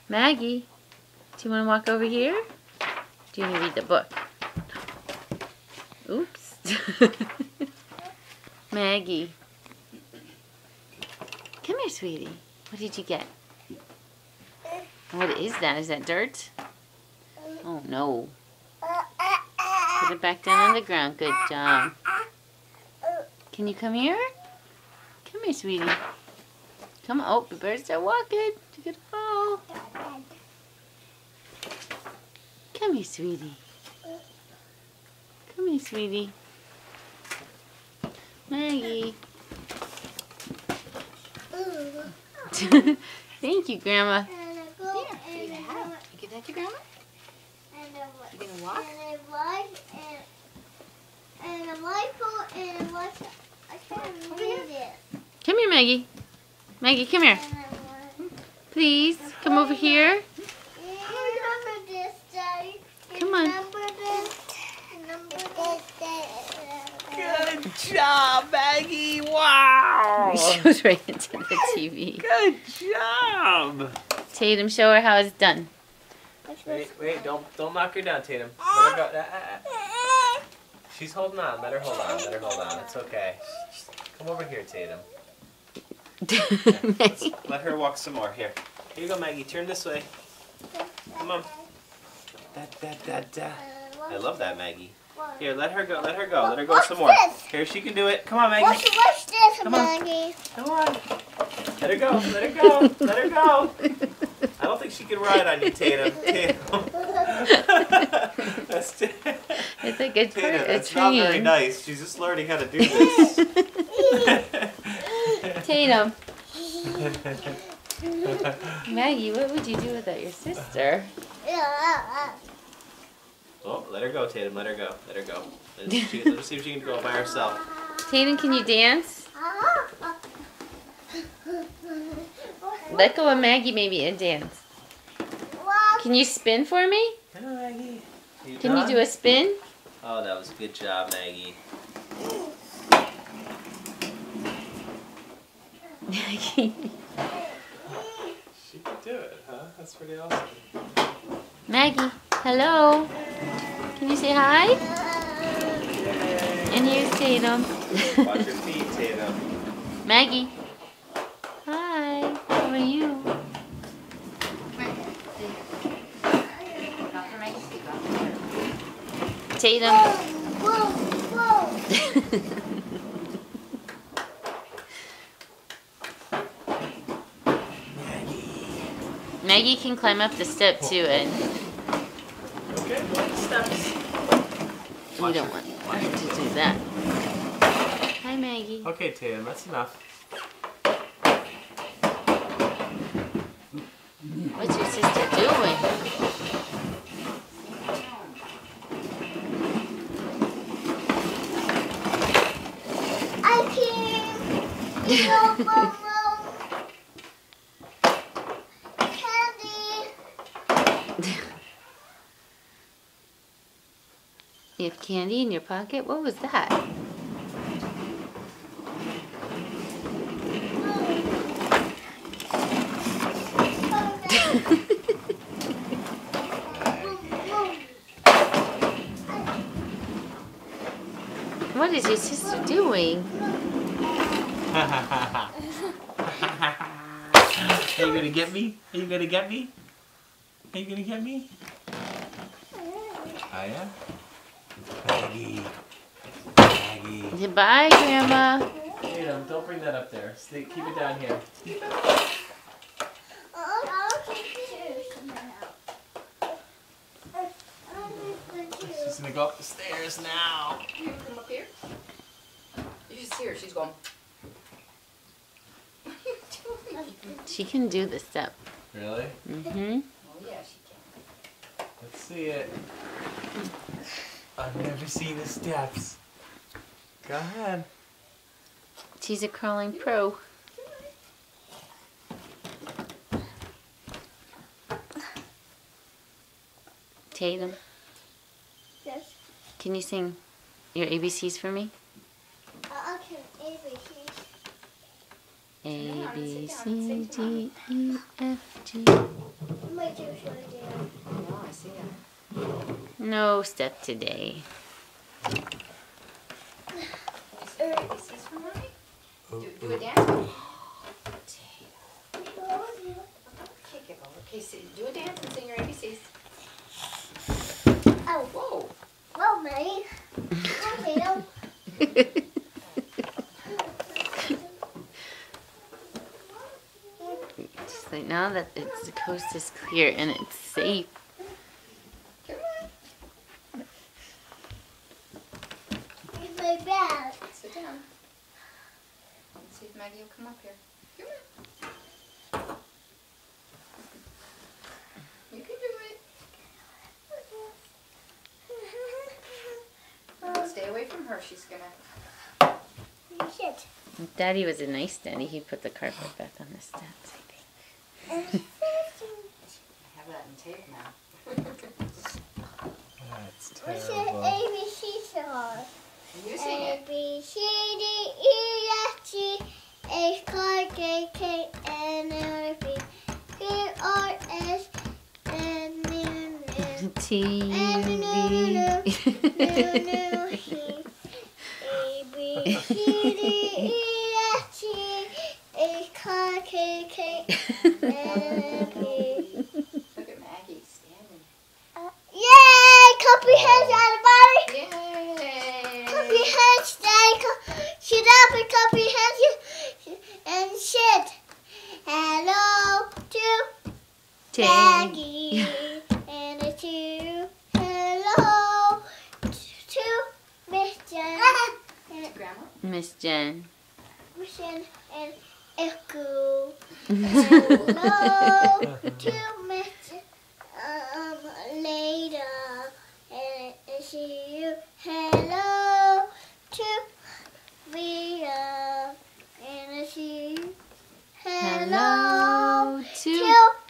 Maggie, do you want to walk over here? Do you want to read the book? Oops. Maggie. Come here, sweetie. What did you get? What is that? Is that dirt? Oh, no. Put it back down on the ground. Good job. Can you come here? Come here, sweetie. Come on. Oh, you better start walking. You're going to fall. Come here, sweetie. Come here, sweetie. Maggie. Thank you, Grandma. You give that to Grandma? You gonna walk? And a rifle and a rifle. I can't read it. Come here, Maggie. Maggie, come here. Please, come over here. Remember this, Daddy. Come on. Remember this. Remember this. Good job, Maggie. Wow. She goes right into the TV. Good job. Tatum, show her how it's done. Wait, don't knock her down, Tatum. Let her go. She's holding on. Let her hold on. Let her hold on. It's okay. Come over here, Tatum. Let her walk some more. Here you go, Maggie. Turn this way. Come on. Da. I love that, Maggie. Here, let her go. Let her go. Let her go some more. Here, she can do it. Come on, Maggie. What's this, Come on. Maggie? Come on. Let her go. Let her go. Let her go. I don't think she can ride on you, Tatum. That's It's a good part. It's not very nice. She's just learning how to do this. Tatum. Maggie, what would you do without your sister? Oh, let her go, Tatum. Let her go. Let her go. Let's see if she can go by herself. Tatum, can you dance? Let go of Maggie maybe and dance. Can you spin for me? Come on, Maggie. Can you do a spin? Oh, that was a good job, Maggie. Maggie. She could do it, huh? That's pretty awesome. Maggie, hello. Can you say hi? And here's Tatum. Watch your feet, Tatum. Maggie. Hi. How are you? Tatum. Maggie can climb up the step too, and Okay, watch the steps. you don't want her to do that. Hi, Maggie. Okay, Tatum, that's enough. What's your sister doing? I can't. You have candy in your pocket? What was that? What is your sister doing? Are you gonna get me? Are you gonna get me? Are you gonna get me? Oh yeah? Maggie. Maggie. Goodbye, Grandma. Tatum, don't bring that up there. Stay, keep it down here. She's gonna go up the stairs now. You want to come up here? You just see her. She's going. What are you doing? She can do the step. Really? Mm-hmm. Oh yeah, she can. Let's see it. I've never seen the steps. Go ahead. She's a crawling pro. Tatum, Yes. can you sing your ABCs for me? Okay, ABC. A, B, C, D, E, F, G. My No step today. ABCs for mommy? Do a dance. Kick it over. Okay, so do a dance and sing your ABCs. Oh, Whoa. well, Mommy. Okay, Just like now that the coast is clear and it's safe. Come on. it's my bag. Sit down. Let's see if Maggie will come up here. Come on. You can do it. Stay away from her. She's gonna. Shit. If Daddy was a nice daddy, he'd put the carpet back on the steps, I think. I have that in tape now. That's What's the terrible. ABC song? You sing it. A, B, C, D, E, F, G, H, I, J, K, L, M, N, O, P, Q, R, S, N, N, N. TV. A, B, C, D, E, F, G, H, I, K, K, L, M, P. Look at Maggie standing. Yay! Clap your hands, everybody! Yay! Clap your hands, Daddy. Sit up and clap your hands and sit. Hello to Maggie and to hello to Miss Jen and Grandma? Miss Jen. Miss Jen and Echo. Hello to Miss later and see you. Hello to Via and see you. Hello to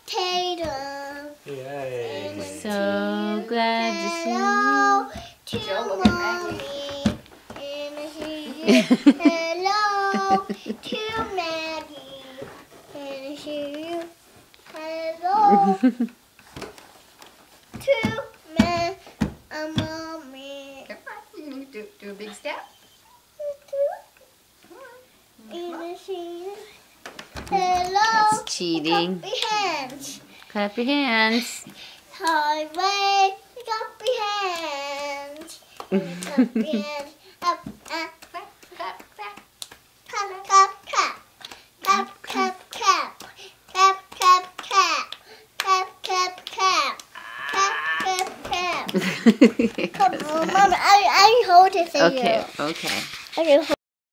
Tatum. Yay. So glad to see you. Hello to Joe, look at Maggie. Mommy and see you. Hello to Maggie and see you. Hello to Mommy. Come on. You can do a big step. And see you. Hello. That's cheating. Clap your hands. Clap your hands. Highway. Clap your hands. Clap your hands. Up, up. Clap, clap, clap. Clap, clap, clap. Clap, clap, clap. Clap, clap, clap. Clap, clap, clap. Clap, clap, clap. Come on, Mom. I hold it for you. Okay. I can hold